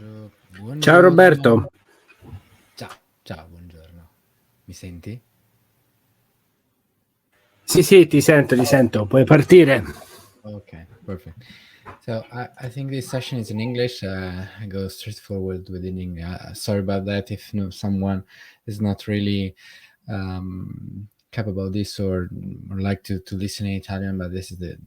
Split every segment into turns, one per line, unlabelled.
Buongiorno.
Ciao Roberto.
Ciao, buongiorno. Mi senti?
Sì, ti sento. Puoi partire.
Okay, perfect. So I think this session is in English. I go straightforward with sorry about that if someone is not really capable of this or like to listen in Italian, but this is the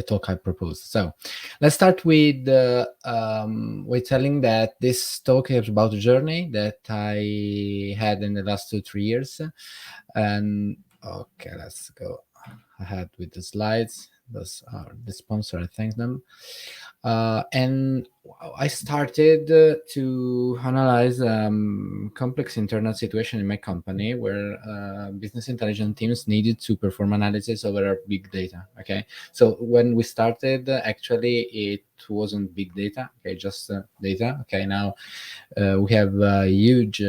talk I proposed. So let's start with telling that this talk is about a journey that I had in the last 2-3 years. And okay, let's go ahead with the slides. Those are the sponsor, I thank them. And I started to analyze complex internal situation in my company where business intelligence teams needed to perform analysis over our big data. Okay, so when we started, actually it wasn't big data. Okay, just data. Okay, now we have a huge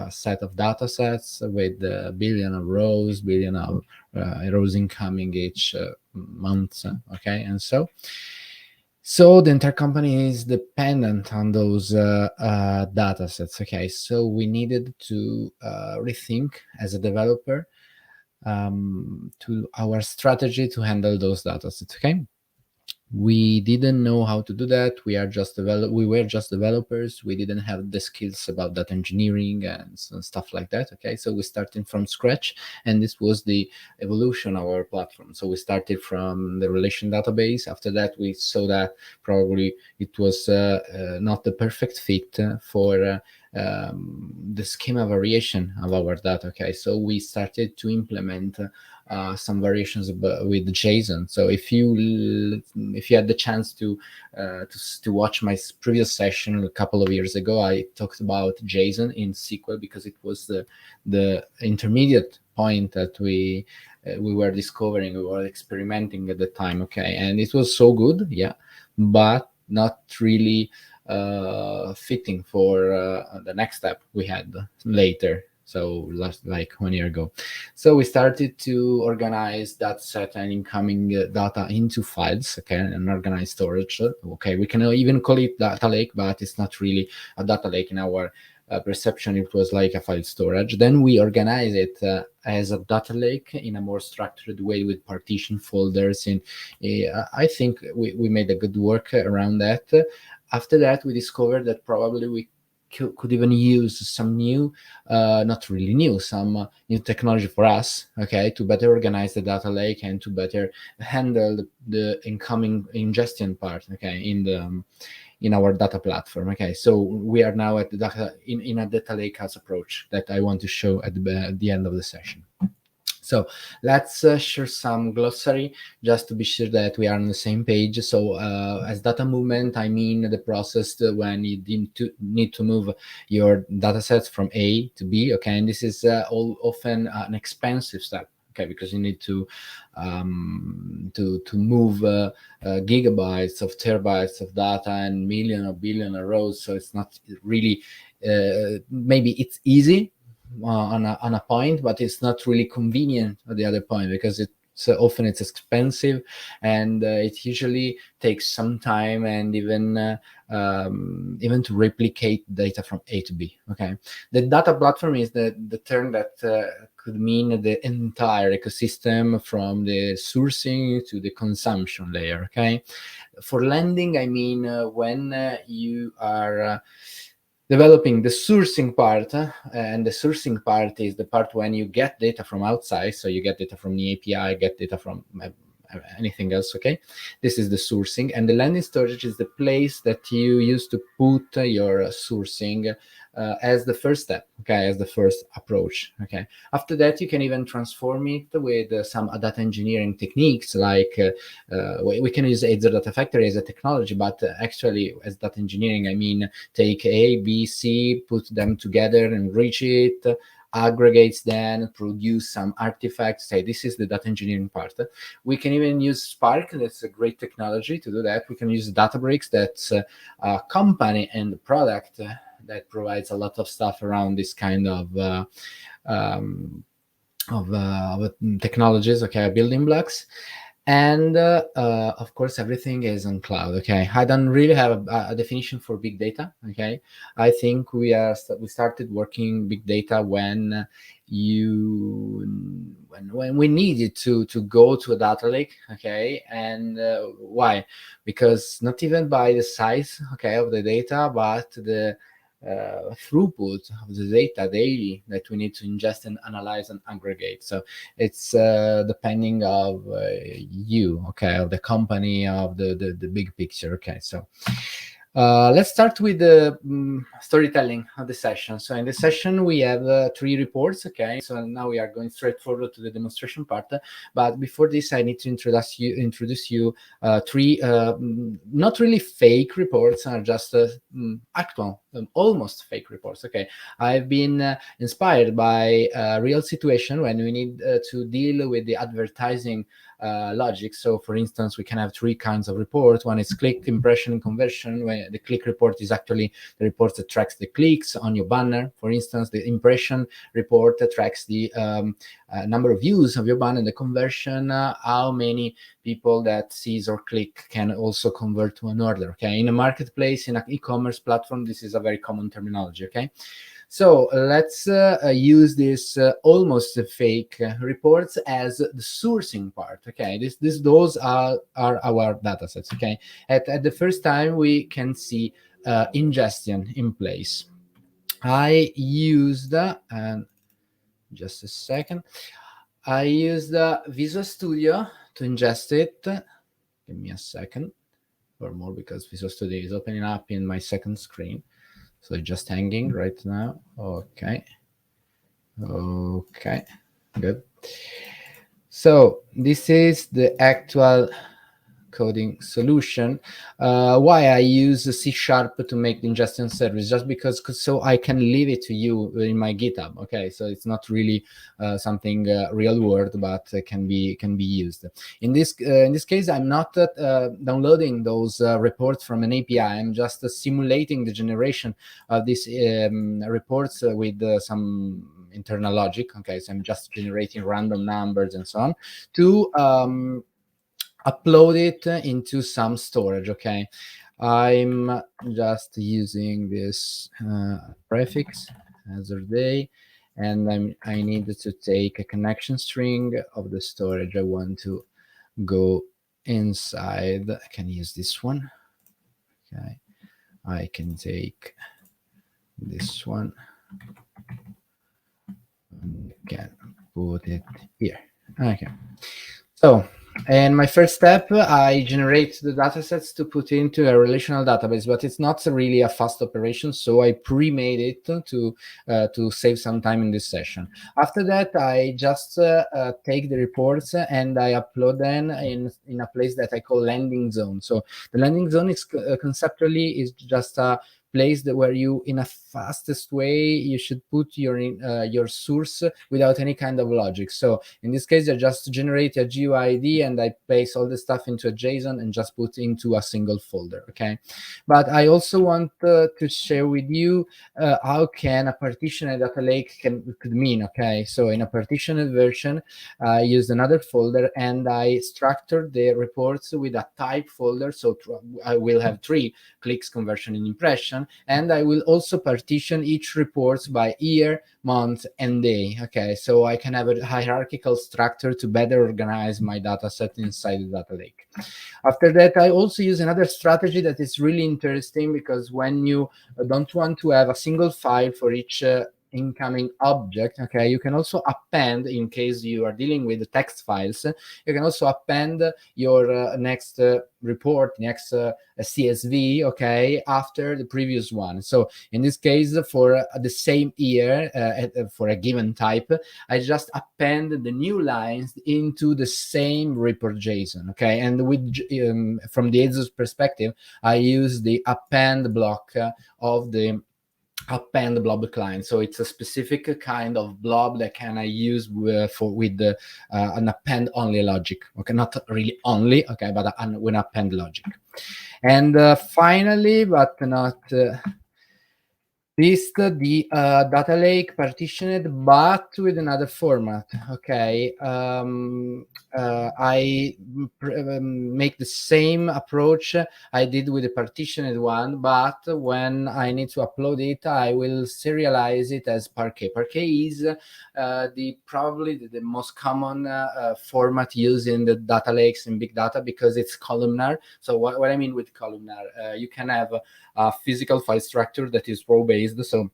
set of data sets with billion of rows, billion of rows incoming each month. Okay, and so the entire company is dependent on those data sets. Okay, so we needed to rethink as a developer to our strategy to handle those data sets. Okay, we didn't know how to do that. We were just developers. We didn't have the skills about data engineering and stuff like that. Okay, so we started from scratch, and this was the evolution of our platform. So we started from the relation database. After that, we saw that probably it was not the perfect fit for the schema variation of our data. Okay, so we started to implement some variations with JSON. So if you had the chance to watch my previous session a couple of years ago, I talked about JSON in SQL because it was the intermediate point that we were discovering, we were experimenting at the time. Okay, and it was so good, yeah, but not really fitting for the next step we had later. So like 1 year ago. So we started to organize that set and incoming data into files, okay, and organize storage. Okay, we can even call it data lake, but it's not really a data lake in our perception. It was like a file storage. Then we organize it as a data lake in a more structured way with partition folders. And I think we made a good work around that. After that, we discovered that probably we could even use some new, not really new, some new technology for us, okay, to better organize the data lake and to better handle the incoming ingestion part, okay, in our data platform. Okay, so we are now at the data in a data lake house approach that I want to show at the end of the session. So let's share some glossary just to be sure that we are on the same page. So as data movement, I mean the process when you need to move your data sets from A to B. Okay, and this is often an expensive step. Okay, because you need to move gigabytes of terabytes of data and million or billion of rows. So it's not really maybe it's easy on a point, but it's not really convenient at the other point because so often it's expensive and it usually takes some time and even to replicate data from A to B. Okay, the data platform is the term that could mean the entire ecosystem from the sourcing to the consumption layer. Okay, for lending, I mean when you are developing the sourcing part, and the sourcing part is the part when you get data from outside. So you get data from the API, get data from anything else. Okay, this is the sourcing, and the landing storage is the place that you use to put your sourcing as the first step. Okay, as the first approach. Okay, after that you can even transform it with some data engineering techniques like we can use Azure Data Factory as a technology, but actually as data engineering I mean take A, B, C, put them together, enrich it, aggregates, then produce some artifacts. Say this is the data engineering part. We can even use Spark. That's a great technology to do that. We can use Databricks. That's a company and product that provides a lot of stuff around this kind of technologies. Okay, building blocks. And of course, everything is on cloud. Okay, I don't really have a definition for big data. Okay, I think we started working big data when when we needed to go to a data lake. Okay, and why? Because not even by the size, okay, of the data, but the throughput of the data daily that we need to ingest and analyze and aggregate. So it's depending of you, okay, of the company, of the big picture. Okay, so let's start with the storytelling of the session. So in the session we have 3 reports. Okay, so now we are going straight forward to the demonstration part. But before this, I need to introduce you 3 not really fake reports, are just actual, almost fake reports. Okay, I've been inspired by a real situation when we need to deal with the advertising logic. So for instance, we can have 3 kinds of report. One is click, impression, and conversion, where the click report is actually the report that tracks the clicks on your banner. For instance, the impression report that tracks the number of views of your banner. The conversion, how many people that sees or click can also convert to an order. Okay, in a marketplace, in an e-commerce platform, this is a very common terminology. Okay, so let's use this almost fake reports as the sourcing part. Okay, those are our data sets. Okay, at the first time we can see ingestion in place. I used and just a second. I used Visual Studio to ingest it. Give me a second or more, because Visual Studio is opening up in my second screen. So it's just hanging right now. Okay, good. So this is the actual coding solution. Why I use C# to make the ingestion service, just because so I can leave it to you in my GitHub. Okay, so it's not really something real world, but can be used. In this case, I'm not downloading those reports from an API. I'm just simulating the generation of these reports with some internal logic. Okay, so I'm just generating random numbers and so on to upload it into some storage. Okay, I'm just using this prefix Azure day, and I need to take a connection string of the storage I want to go inside. I can use this one. Okay, I can take this one and can put it here. Okay, so in my first step, I generate the datasets to put into a relational database, but it's not really a fast operation, so I pre-made it to save some time in this session. After that, I just take the reports and I upload them in a place that I call landing zone. So the landing zone is conceptually is just a place where you, in a fastest way, you should put your source without any kind of logic. So in this case, I just generate a GUI ID and I place all the stuff into a JSON and just put into a single folder. Okay, but I also want to share with you how can a partitioned data lake could mean. Okay, so in a partitioned version, I used another folder and I structured the reports with a type folder. So I will have 3 clicks, conversion, and impression, and I will also partition each report by year, month, and day. Okay, so I can have a hierarchical structure to better organize my data set inside the data lake. After that, I also use another strategy that is really interesting, because when you don't want to have a single file for each incoming object, okay, you can also append, in case you are dealing with the text files, you can also append your next report, next CSV, okay, after the previous one. So in this case, for the same year, for a given type, I just append the new lines into the same report JSON. Okay, and with from the Azure perspective, I use the append block of the append blob client. So it's a specific kind of blob that can I use with an append only logic. Okay, not really only, okay, but with append logic. And finally, but not the data lake partitioned, but with another format. Okay, I make the same approach I did with the partitioned one, but when I need to upload it, I will serialize it as Parquet. Parquet is probably the most common format used in the data lakes in big data, because it's columnar. So what I mean with columnar, you can have a physical file structure that is row based. So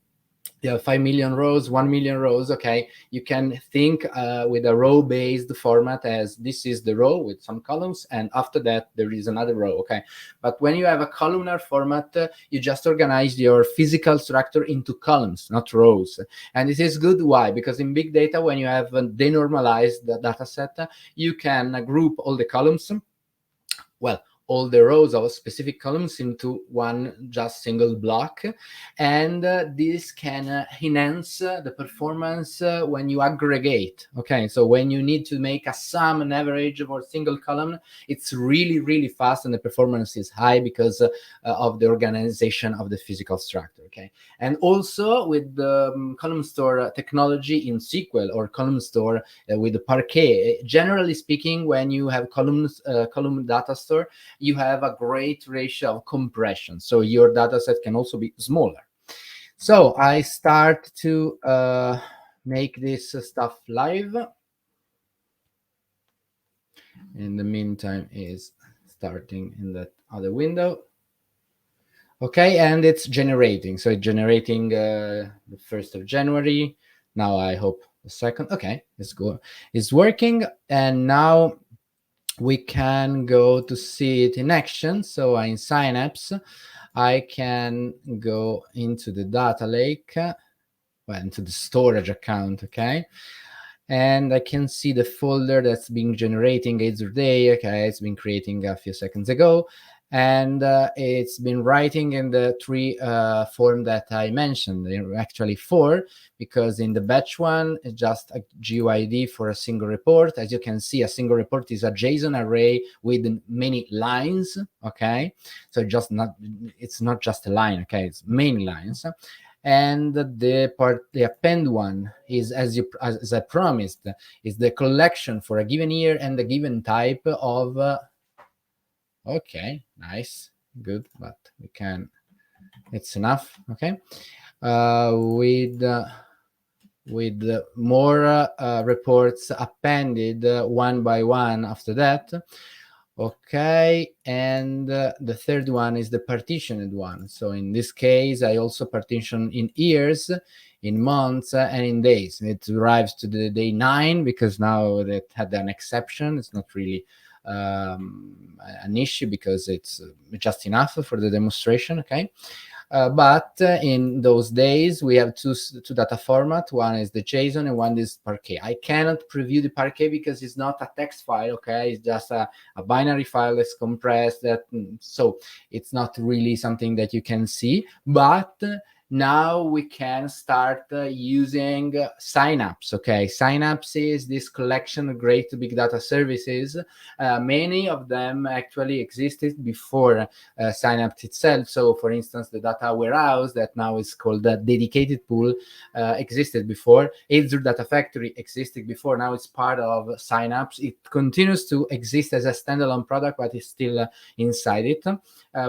you have 5 million rows, 1 million rows. Okay, you can think with a row based format as this is the row with some columns, and after that there is another row. Okay, but when you have a columnar format, you just organize your physical structure into columns, not rows. And it is good. Why? Because in big data, when you have a denormalized data set, you can group all the columns, well, all the rows of specific columns into one just single block, and this can enhance the performance when you aggregate. Okay, so when you need to make a sum and average for a single column, it's really fast, and the performance is high because of the organization of the physical structure. Okay, and also with the column store technology in SQL, or column store with the Parquet, generally speaking, when you have column data store, you have a great ratio of compression, so your data set can also be smaller. So I start to make this stuff live. In the meantime, is starting in that other window. Okay, and it's generating. So it's generating the 1st of January. Now I hope the 2nd. Okay, it's good. It's working, and now we can go to see it in action. So in Synapse, I can go into the data lake, well, into the storage account. Okay, and I can see the folder that's been generating Azure Day. Okay, it's been creating a few seconds ago, and it's been writing in the 3 form that I mentioned. There are actually 4, because in the batch one, it's just a GUID for a single report. As you can see, a single report is a JSON array with many lines. Okay, so it's not just a line. Okay, it's many lines. And the append one is, as I promised, is the collection for a given year and a given type of okay, nice, good, but we can, it's enough. Okay, with more reports appended one by one after that. Okay, and the third one is the partitioned one. So in this case, I also partition in years, in months, and in days. It arrives to the day 9 because now that had an exception. It's not really an issue because it's just enough for the demonstration. Okay. But in those days, we have two data formats. One is the JSON and one is Parquet. I cannot preview the Parquet because it's not a text file, okay? It's just a binary file that's compressed. So it's not really something that you can see. But now we can start using Synapse, okay? Synapse is this collection of great big data services. Many of them actually existed before Synapse itself. So for instance, the data warehouse that now is called the dedicated pool existed before. Azure Data Factory existed before. Now it's part of Synapse. It continues to exist as a standalone product, but it's still inside it.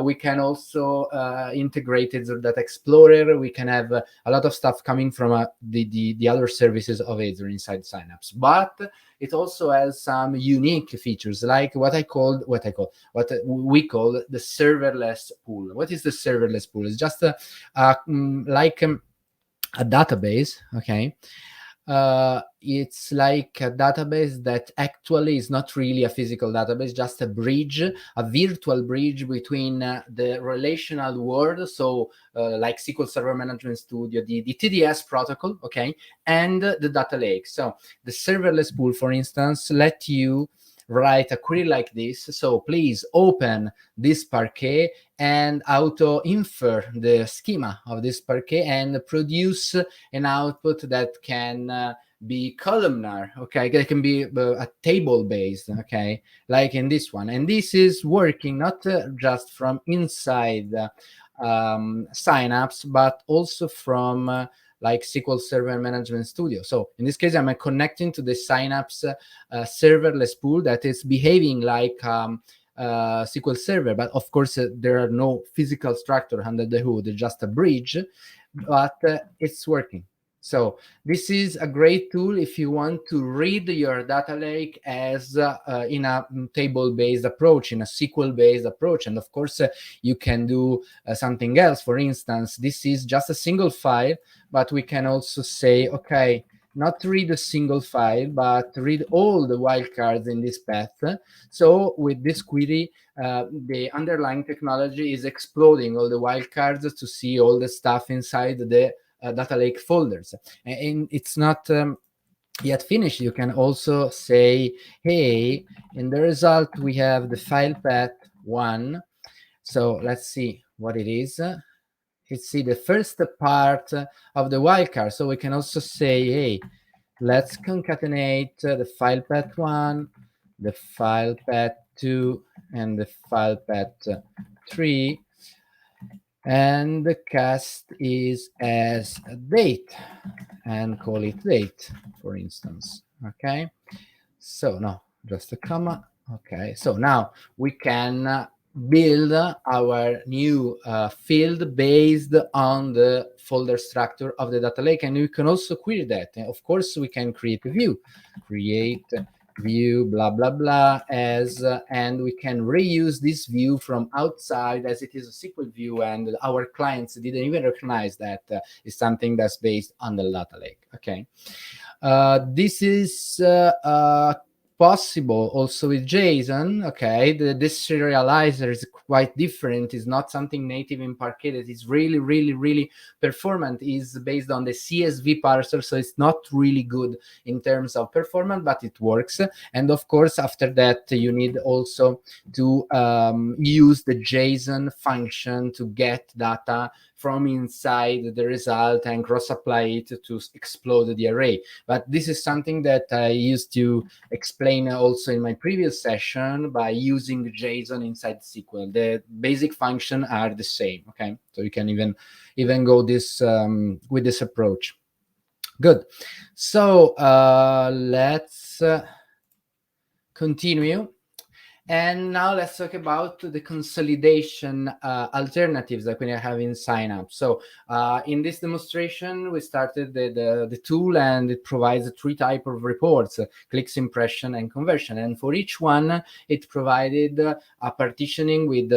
We can also integrate Azure Data Explorer. We can have a lot of stuff coming from the other services of Azure inside Synapse. But it also has some unique features, like what we call the serverless pool. What is the serverless pool? It's just like a database, okay? It's like a database that actually is not really a physical database, just a bridge, a virtual bridge between the relational world, so like SQL Server Management Studio, the TDS protocol, okay, and the data lake. So the serverless pool, for instance, let you write a query like this. So please open this Parquet and auto infer the schema of this Parquet and produce an output that can be columnar, okay? It can be a table based, okay, like in this one. And this is working not just from inside Synapse, but also from like SQL Server Management Studio. So in this case, I'm connecting to the Synapse serverless pool that is behaving like SQL Server, but of course there are no physical structure under the hood, just a bridge, but it's working. So this is a great tool if you want to read your data lake as in a table-based approach, in a SQL-based approach. And of course, you can do something else. For instance, this is just a single file, but we can also say, okay, not read a single file, but read all the wildcards in this path. So with this query, the underlying technology is exploding all the wildcards to see all the stuff inside the data lake folders. And it's not yet finished. You can also say, hey, in the result, we have the file path 1. So let's see what it is. Let's see the first part of the wildcard. So we can also say, hey, let's concatenate the file path 1, the file path 2, and the file path 3. And the cast is as a date, and call it date, for instance. Okay, so no, just a comma. Okay, so now we can build our new field based on the folder structure of the data lake, and we can also query that. And of course, we can create a view, create view blah blah blah as and we can reuse this view from outside as it is a SQL view, and our clients didn't even recognize that is something that's based on the data lake. Okay, this is possible also with JSON. Okay, this serializer is quite different. It's not something native in Parquet. That is really performant. Is based on the CSV parser, so it's not really good in terms of performance, but it works. And of course, after that, you need also to use the JSON function to get data from inside the result and cross-apply it to explode the array. But this is something that I used to explain also in my previous session by using JSON inside SQL. The basic functions are the same, okay? So you can even go this with this approach. Good. So let's continue. And now let's talk about the consolidation alternatives that we have in Synapse. So in this demonstration, we started the tool, and it provides 3 types of reports: clicks, impression, and conversion. And for each one, it provided a partitioning with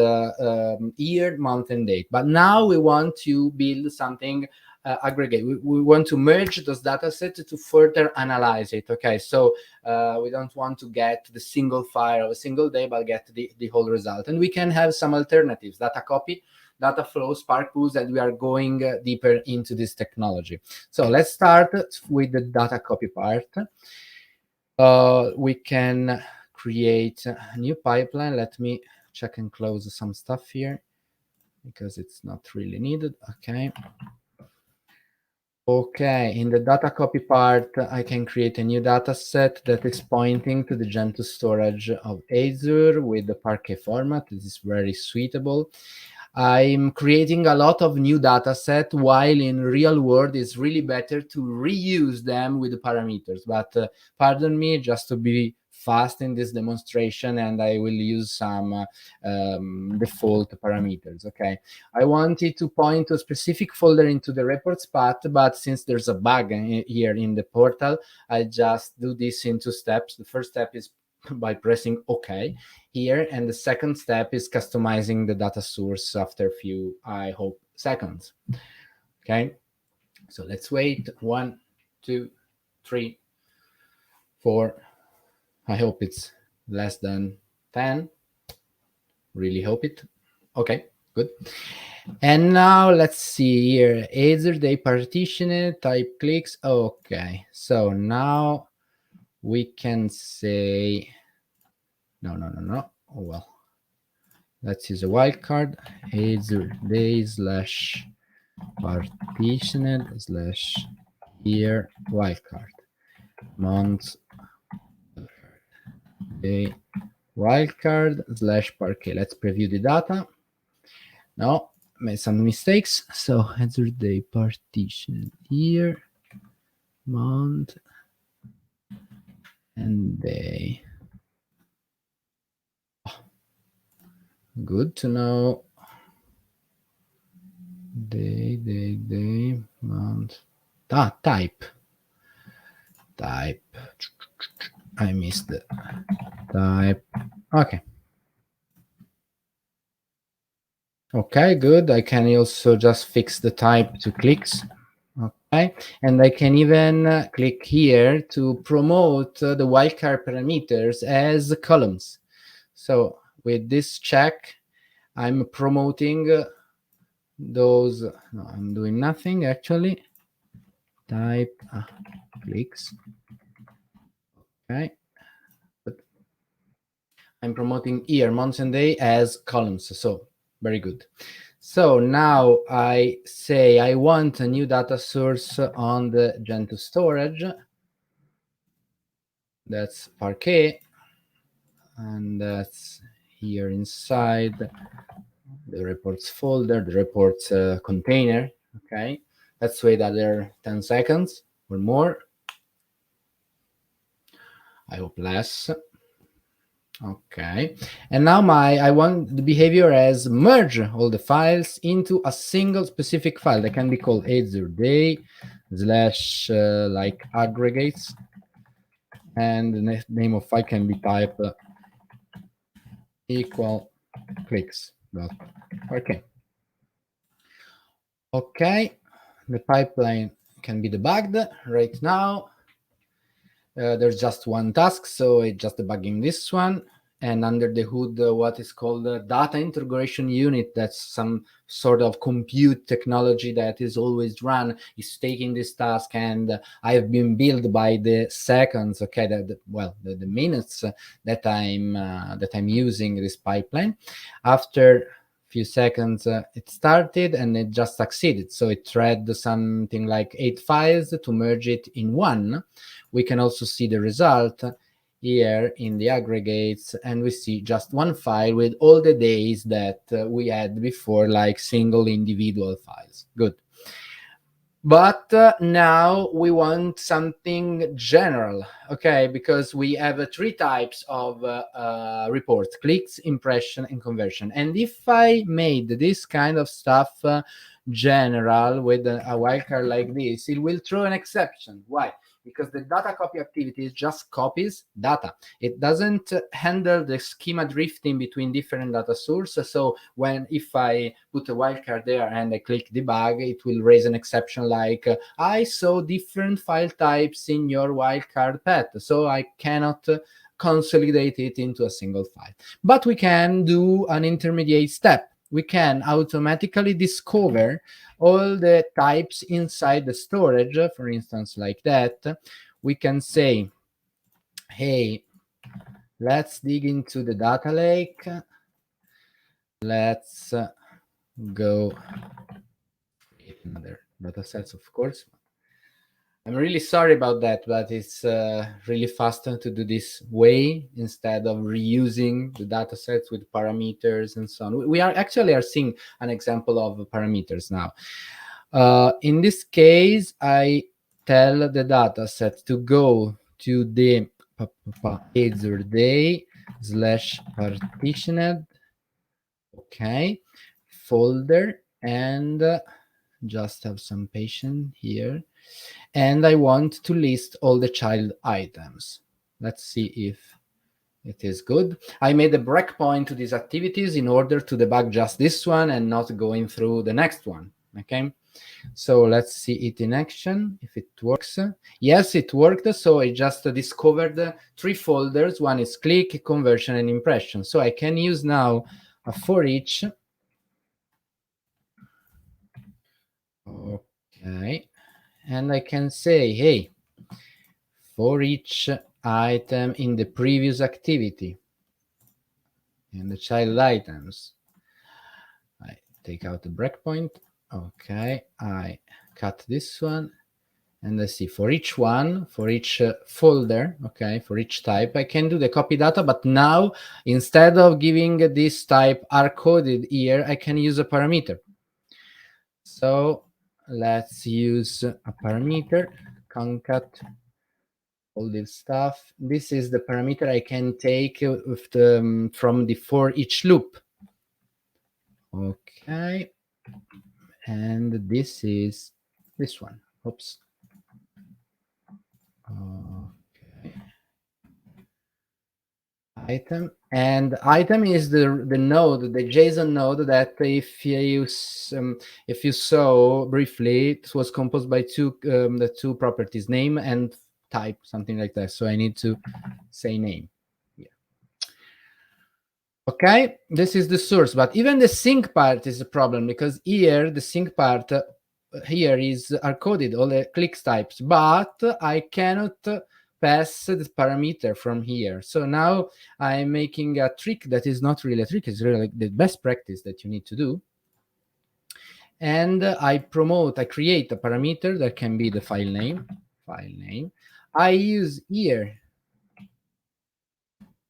year, month, and date. But now we want to build something aggregate. We want to merge those data sets to further analyze it. Okay, so we don't want to get the single file of a single day, but get the whole result. And we can have some alternatives: data copy, data flow, Spark pools, and we are going deeper into this technology. So let's start with the data copy part. We can create a new pipeline. Let me check and close some stuff here because it's not really needed. Okay, in the data copy part, I can create a new data set that is pointing to the Gentoo storage of Azure with the Parquet format. This is very suitable. I'm creating a lot of new data set, while in real world it's really better to reuse them with the parameters. But pardon me, just to be fast in this demonstration, and I will use some default parameters. Okay, I wanted to point to a specific folder into the reports path, but since there's a bug here in the portal, I just do this in 2 steps. The first step is by pressing OK here, and the second step is customizing the data source after a few, I hope, seconds. Okay, so let's wait. 1, 2, 3, 4. I hope it's less than 10. Really hope it. Okay, good. And now let's see here. Azure, they partition it, type clicks. Okay, so now we can say, no. Oh, well, let's use a wildcard. Azure day slash partitioned slash year wildcard. Month day wildcard slash Parquet. Let's preview the data. No, made some mistakes. So Azure Day partition here, month and day. Good to know. Day, month. Type. I missed the type. Okay. Okay, good. I can also just fix the type to clicks. Okay, and I can even click here to promote the wildcard parameters as columns. So with this check, I'm promoting those. No, I'm doing nothing actually. Type clicks. Okay, but I'm promoting year, month, and day as columns. So very good. So now I say I want a new data source on the Gentoo storage. That's Parquet, and that's here inside the reports folder, the reports container. Okay, let's wait another 10 seconds or more. I hope less. Okay, and now I want the behavior as merge all the files into a single specific file that can be called Azure Day / like aggregates, and the name of file can be type equal clicks. Okay. Okay, the pipeline can be debugged right now. There's just one task, so it's just debugging this one. And under the hood, what is called the data integration unit, that's some sort of compute technology that is always run, is taking this task, and I've been billed by the seconds, okay, the minutes that I'm using this pipeline. After few seconds it started and it just succeeded. So it read something like 8 files to merge it in one. We can also see the result here in the aggregates, and we see just one file with all the days that we had before, like single individual files. Good. But now we want something general, okay? Because we have 3 types of reports: clicks, impression, and conversion. And if I made this kind of stuff general with a wildcard like this, it will throw an exception. Why? Because the data copy activity just copies data. It doesn't handle the schema drifting between different data sources. So if I put a wildcard there and I click debug, it will raise an exception like, I saw different file types in your wildcard path, so I cannot consolidate it into a single file. But we can do an intermediate step. We can automatically discover all the types inside the storage, for instance, like that. We can say, hey, let's dig into the data lake. Let's go another data sets, of course. I'm really sorry about that, but it's really faster to do this way instead of reusing the data sets with parameters and so on. We are seeing an example of parameters now. In this case, I tell the data set to go to the Azure Day / partitioned, okay, folder, and just have some patience here. And I want to list all the child items. Let's see if it is good. I made a breakpoint to these activities in order to debug just this one and not going through the next one, okay? So let's see it in action, if it works. Yes, it worked. So I just discovered 3 folders. One is click, conversion, and impression. So I can use now a for each. Okay. And I can say, hey, for each item in the previous activity, in the child items, I take out the breakpoint. Okay, I cut this one, and let's see, for each one, for each folder, okay, for each type, I can do the copy data, but now instead of giving this type hard-coded here, I can use a parameter. So let's use a parameter, concat, all this stuff. This is the parameter I can take with the, from the for each loop. Okay. And this is this one. Oops. Okay. Item, and item is the node, the JSON node that if you saw briefly, it was composed by the two properties, name and type, something like that. So I need to say name. Yeah. Okay, this is the source, but even the sync part is a problem, because here the sync part here is hard-coded, all the clicks types, but I cannot pass the parameter from here. So now I'm making a trick that is not really a trick, it's really like the best practice that you need to do. And I create a parameter that can be the file name. I use here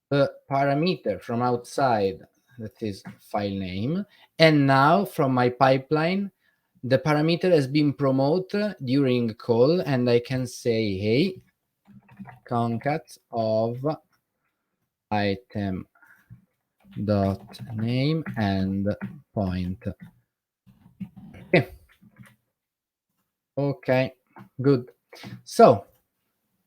the parameter from outside, that is file name. And now from my pipeline, the parameter has been promoted during call, and I can say, hey, concat of item dot name and point. Okay, good. So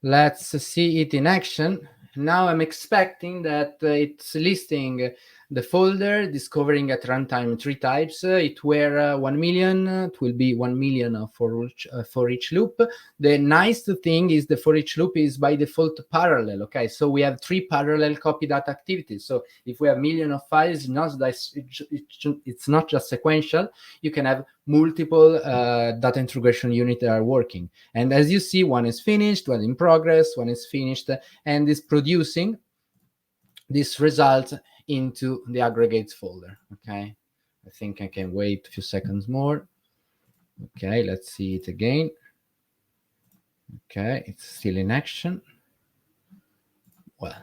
let's see it in action. Now I'm expecting that it's listing the folder, discovering at runtime 3 types. It were 1 million. It will be 1 million for each loop. The nice thing is the for each loop is by default parallel. Okay, so we have 3 parallel copy data activities. So if we have million of files, it's not just sequential. You can have multiple data integration units that are working. And as you see, one is finished, one in progress, one is finished, and is producing this result into the aggregates folder. Okay, I think I can wait a few seconds more. Okay, let's see it again. Okay, it's still in action. Well,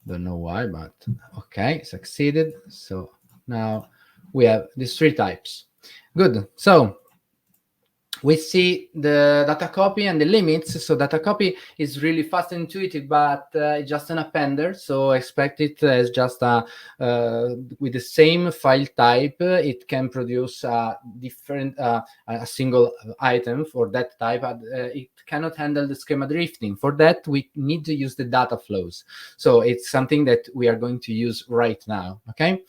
don't know why, but okay, succeeded. So now we have these 3 types. Good. So we see the data copy and the limits. So data copy is really fast and intuitive, but it's just an appender. So expect it as just with the same file type, it can produce a different, a single item for that type. It cannot handle the schema drifting. For that, we need to use the data flows. So it's something that we are going to use right now. Okay.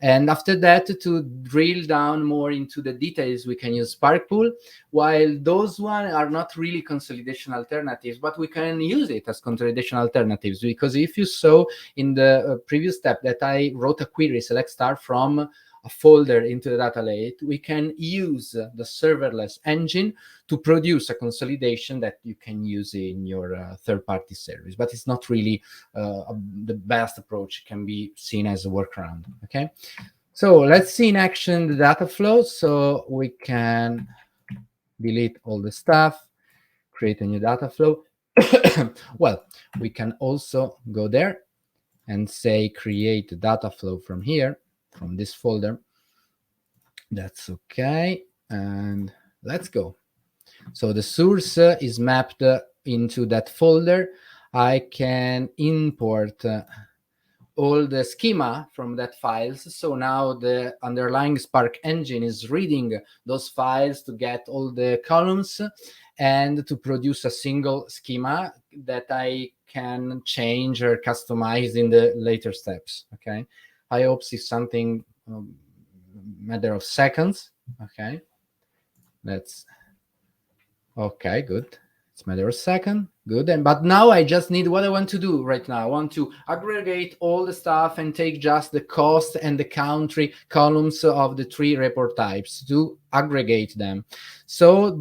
And after that, to drill down more into the details, we can use Spark Pool. While those ones are not really consolidation alternatives, but we can use it as consolidation alternatives, because if you saw in the previous step that I wrote a query, select star from a folder into the data lake, we can use the serverless engine to produce a consolidation that you can use in your third-party service. But it's not really the best approach. It can be seen as a workaround. Okay, so let's see in action the data flow. So we can delete all the stuff, create a new data flow. Well, we can also go there and say create a data flow from here, from this folder. That's okay. And let's go. So the source is mapped into that folder. I can import all the schema from that files. So now the underlying Spark engine is reading those files to get all the columns and to produce a single schema that I can change or customize in the later steps. Okay, I hope it's something matter of seconds. Okay, okay, good. It's a matter of second. Good. But now I just need what I want to do right now. I want to aggregate all the stuff and take just the cost and the country columns of the 3 report types to aggregate them. So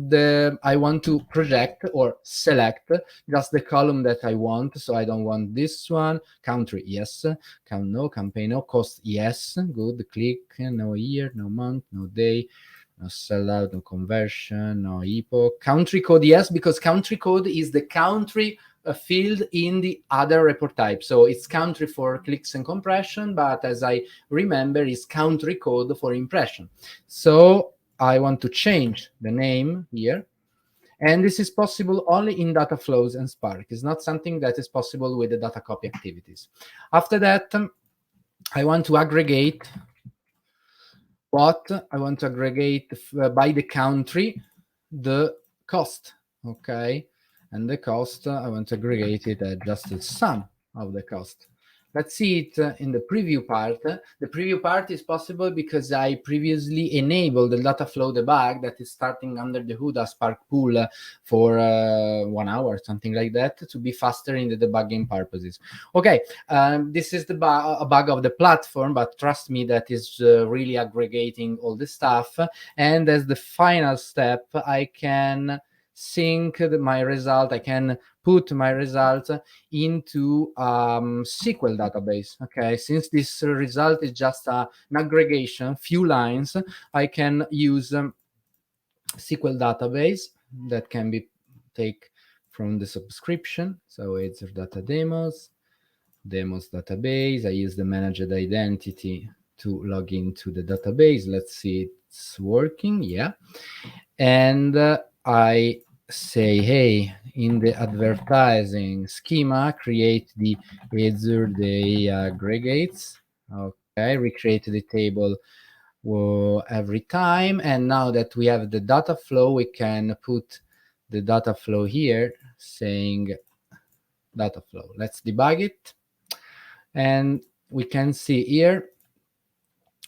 I want to project or select just the column that I want. So I don't want this one. Country, yes. No. Campaign, no. Cost, yes. Good. Click. No year, no month, no day. No sellout, no conversion, no epoch. Country code, yes, because country code is the country field in the other report type. So it's country for clicks and compression, but as I remember, it's country code for impression. So I want to change the name here. And this is possible only in data flows and Spark. It's not something that is possible with the data copy activities. After that, I want to aggregate what? I want to aggregate by the country the cost, okay? And the cost, I want to aggregate it at just the sum of the cost. Let's see it in the preview part. The preview part is possible because I previously enabled the data flow debug that is starting under the hood as Spark pool for 1 hour, something like that, to be faster in the debugging purposes. Okay, this is a bug of the platform, but trust me, that is really aggregating all the stuff. And as the final step, I can sync my result. I can put my result into SQL database. Okay, since this result is just an aggregation, few lines, I can use SQL database that can be take from the subscription. So it's data demos database. I use the managed identity to log into the database. Let's see it's working. Yeah. And I say, hey, in the advertising schema, create the Azure Day aggregates. Okay, recreate the table every time. And now that we have the data flow, we can put the data flow here saying data flow. Let's debug it. And we can see here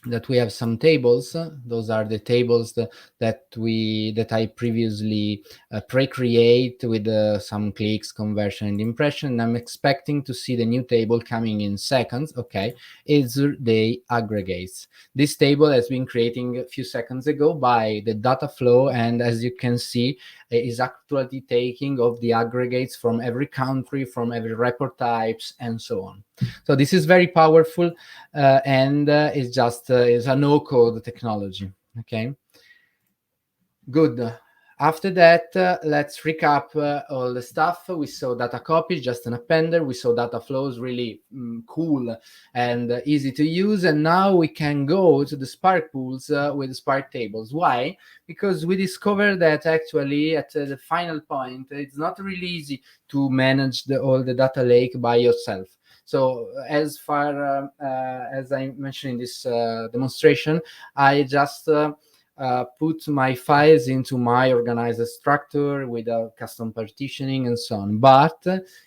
that we have some tables. Those are the tables that I previously pre-create with some clicks, conversion, and impression. I'm expecting to see the new table coming in seconds. Okay, Azure Day aggregates. This table has been creating a few seconds ago by the data flow, and as you can see, is actually taking of the aggregates from every country, from every report types, and so on. So this is very powerful, and it's just is a no-code technology. Okay, good. After that, let's recap all the stuff. We saw data copy, just an appender. We saw data flows, really cool and easy to use. And now we can go to the Spark pools with Spark tables. Why? Because we discovered that actually at the final point, it's not really easy to manage all the data lake by yourself. So as far as I mentioned in this demonstration, I just put my files into my organizer structure with a custom partitioning and so on. But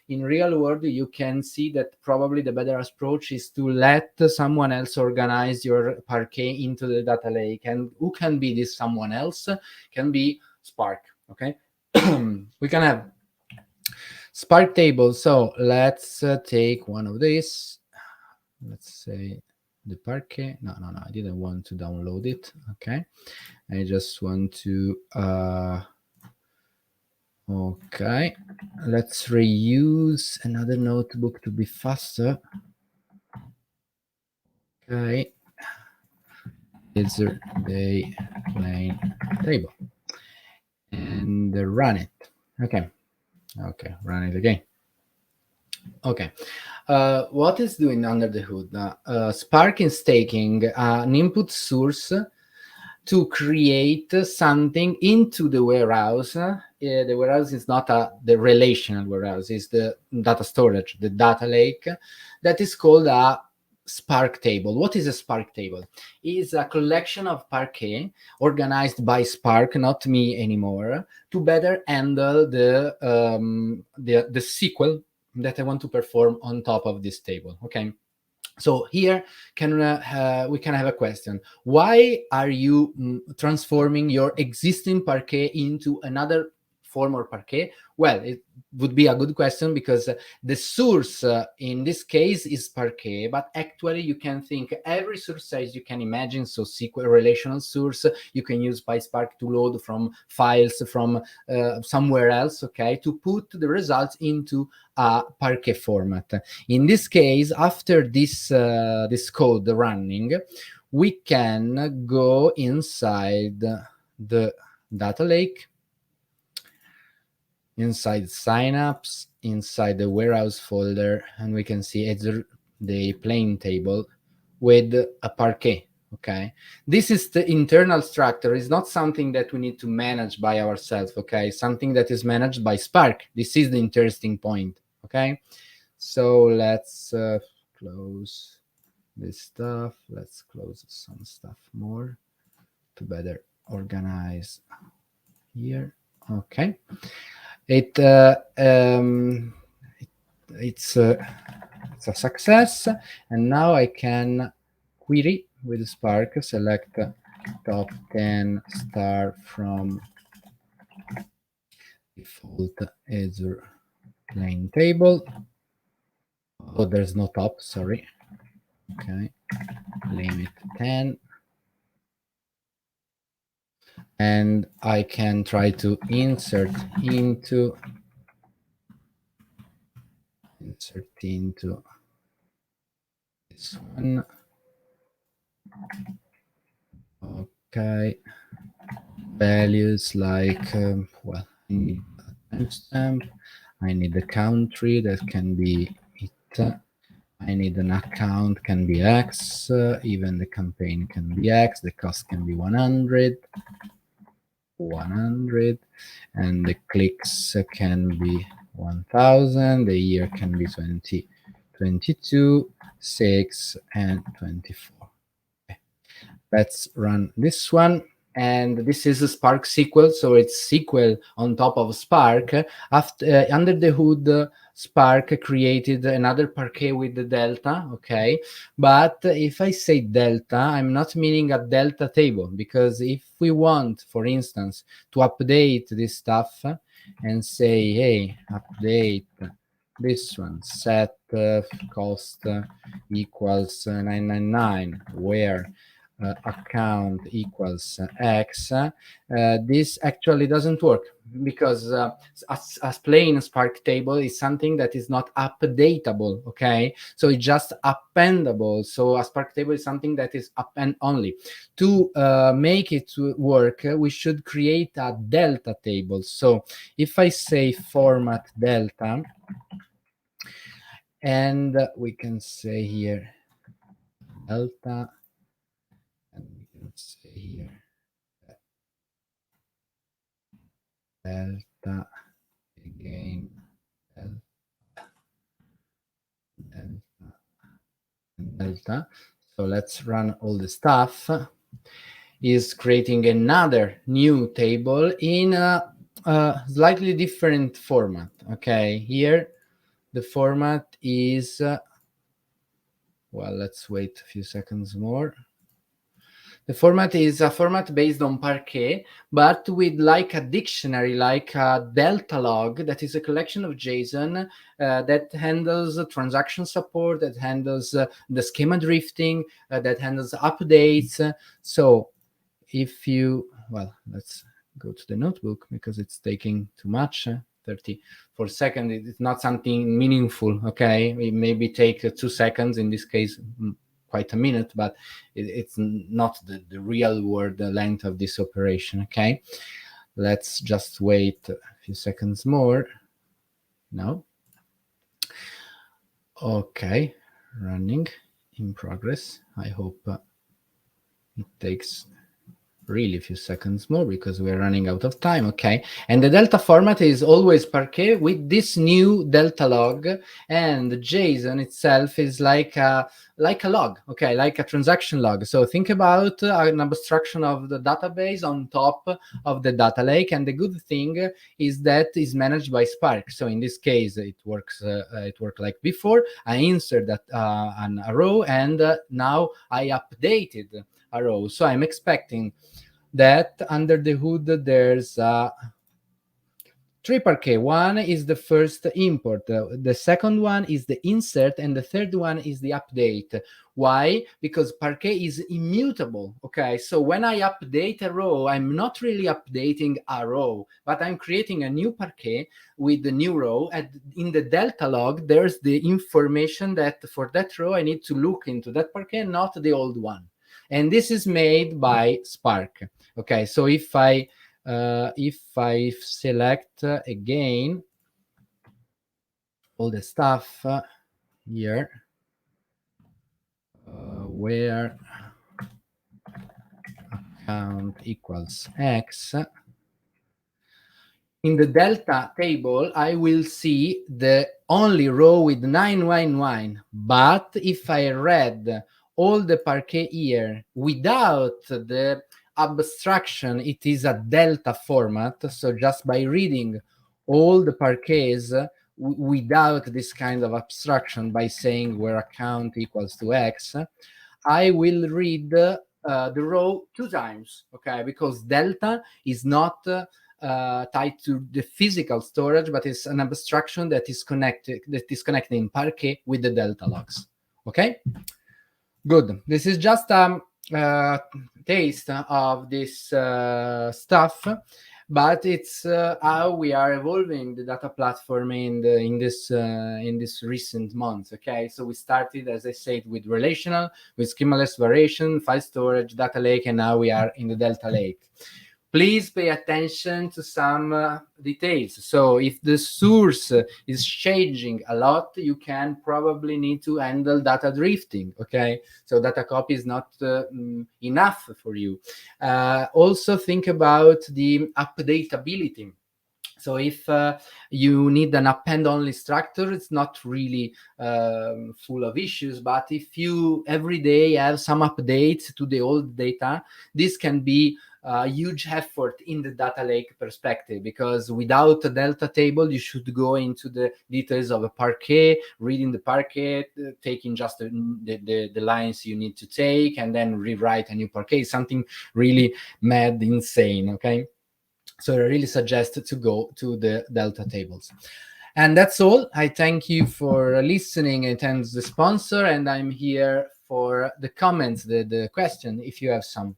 in real world, you can see that probably the better approach is to let someone else organize your Parquet into the data lake. And who can be this someone else? Can be Spark, okay? We can have Spark table. So let's take one of these. Let's say the Parquet. No, I didn't want to download it. Okay. I just want to, okay. Let's reuse another notebook to be faster. Okay. Azure Day plain table. And run it. Okay. Okay, run it again. Okay, what is doing under the hood? Spark is taking an input source to create something into the warehouse. The warehouse is not the relational warehouse, it's the data storage, the data lake, that is called a Spark table. What is a Spark table? It's a collection of Parquet organized by Spark, not me anymore, to better handle the SQL that I want to perform on top of this table. Okay. So here we can have a question. Why are you transforming your existing Parquet into another form of Parquet? Well, it would be a good question because the source in this case is Parquet, but actually you can think every source size you can imagine. So SQL relational source, you can use PySpark to load from files from somewhere else, okay, to put the results into a Parquet format. In this case, after this code running, we can go inside the data lake, inside Synapse, inside the warehouse folder, and we can see Azure the plain table with a Parquet. Okay, this is the internal structure. It's not something that we need to manage by ourselves. Okay, something that is managed by Spark. This is the interesting point. Okay, so let's close this stuff. Let's close some stuff more to better organize here. Okay, it's a success, and now I can query with Spark, select top 10 star from default Azure plain table. Oh, there's no top, sorry. Okay, limit 10. And I can try to insert into this one. Okay, values like well, I need a timestamp, I need a country, that can be it, I need an account, can be X, even the campaign can be X, the cost can be 100, and the clicks can be 1000, the year can be 2022, 6, and 24. Okay. Let's run this one. And this is a Spark SQL, so it's SQL on top of Spark. After under the hood, Spark created another parquet with the Delta, okay? But if I say Delta, I'm not meaning a Delta table, because if we want, for instance, to update this stuff and say, hey, update this one, set cost equals 999, where account equals X, this actually doesn't work, because a plain Spark table is something that is not updatable, okay? So it's just appendable. So a Spark table is something that is append only. To make it work, we should create a Delta table. So if I say format Delta, and we can say here Delta, and we can say here Delta again, Delta. So let's run all the stuff. Is creating another new table in a slightly different format. Okay, here the format is well, let's wait a few seconds more. The format is a format based on Parquet, but with like a dictionary, like a delta log, that is a collection of JSON that handles transaction support, that handles the schema drifting, that handles updates. So if you, well, let's go to the notebook because it's taking too much. 34 seconds, it's not something meaningful, okay? It maybe take 2 seconds, in this case, quite a minute, but it's not the real world length of this operation, okay? Let's just wait a few seconds more. No. Okay, running in progress. I hope it takes really a few seconds more because we're running out of time. Okay, and the delta format is always Parquet with this new delta log, and the JSON itself is like a log, okay, like a transaction log. So think about an abstraction of the database on top of the data lake, and the good thing is that is managed by Spark. So in this case, it works like before. I insert that a row, and now I updated a row. So I'm expecting that under the hood there's 3 Parquet. One is the first import, the second one is the insert, and the third one is the update. Why? Because Parquet is immutable, okay? So when I update a row, I'm not really updating a row, but I'm creating a new Parquet with the new row, and in the delta log there's the information that for that row I need to look into that Parquet, not the old one. And this is made by Spark. Okay, so if I select again all the stuff here, where count equals X, in the delta table, I will see the only row with 999. But if I read all the parquet here without the abstraction, it is a delta format. So just by reading all the parquets without this kind of abstraction, by saying where a count equals to X, I will read the row 2 times, okay? Because delta is not tied to the physical storage, but it's an abstraction that is connecting Parquet with the delta logs. Okay, good. This is just a taste of this stuff, but it's how we are evolving the data platform in this recent months. Okay, so we started, as I said, with relational, with schemaless variation, file storage, data lake, and now we are in the delta lake. Please pay attention to some details. So if the source is changing a lot, you can probably need to handle data drifting, okay? So data copy is not enough for you. Also think about the updatability. So if you need an append-only structure, it's not really full of issues. But if you every day have some updates to the old data, this can be a huge effort in the data lake perspective, because without a delta table, you should go into the details of a parquet, reading the parquet, taking just the lines you need to take, and then rewrite a new parquet. Something really mad, insane, okay? So I really suggest to go to the delta tables. And that's all. I thank you for listening. I thank the sponsor, and I'm here for the comments, the question, if you have some.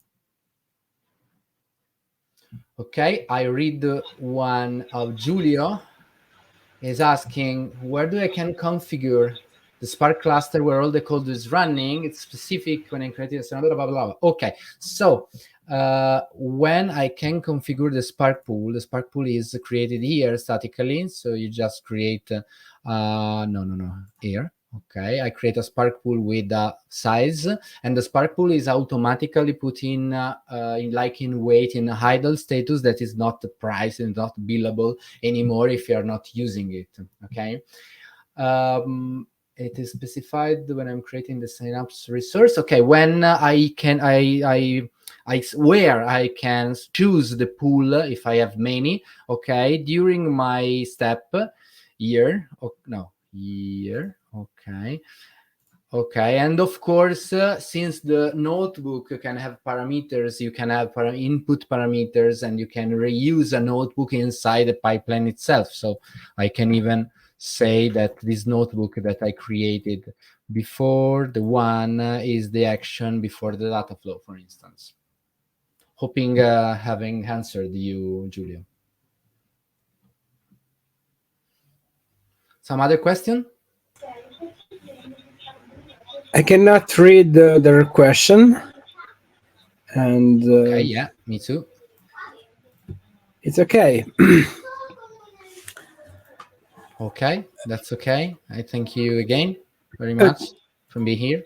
Okay, I read one of Giulio. Is asking, where do I can configure the Spark cluster where all the code is running? It's specific when I create blah, blah, blah, blah. Okay, so when I can configure the Spark pool is created here statically. So you just create, here. Okay, I create a Spark pool with a size, and the Spark pool is automatically put in weight in a idle status that is not the price and not billable anymore if you are not using it. Okay, it is specified when I'm creating the Synapse resource. Okay, when I can where I can choose the pool if I have many. Okay, during my step here. Here. Okay, and of course, since the notebook can have parameters, you can have input parameters, and you can reuse a notebook inside the pipeline itself. So I can even say that this notebook that I created before the one is the action before the data flow, for instance. Hoping having answered you, Giulio. Some other question?
I cannot read the question. And
okay, yeah, me too.
It's okay.
Okay, that's okay. I thank you again very much for being here.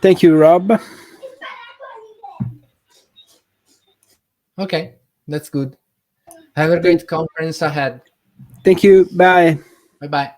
Thank you, Rob.
Okay, that's good. Have a great conference ahead.
Thank you. Bye.
Bye-bye.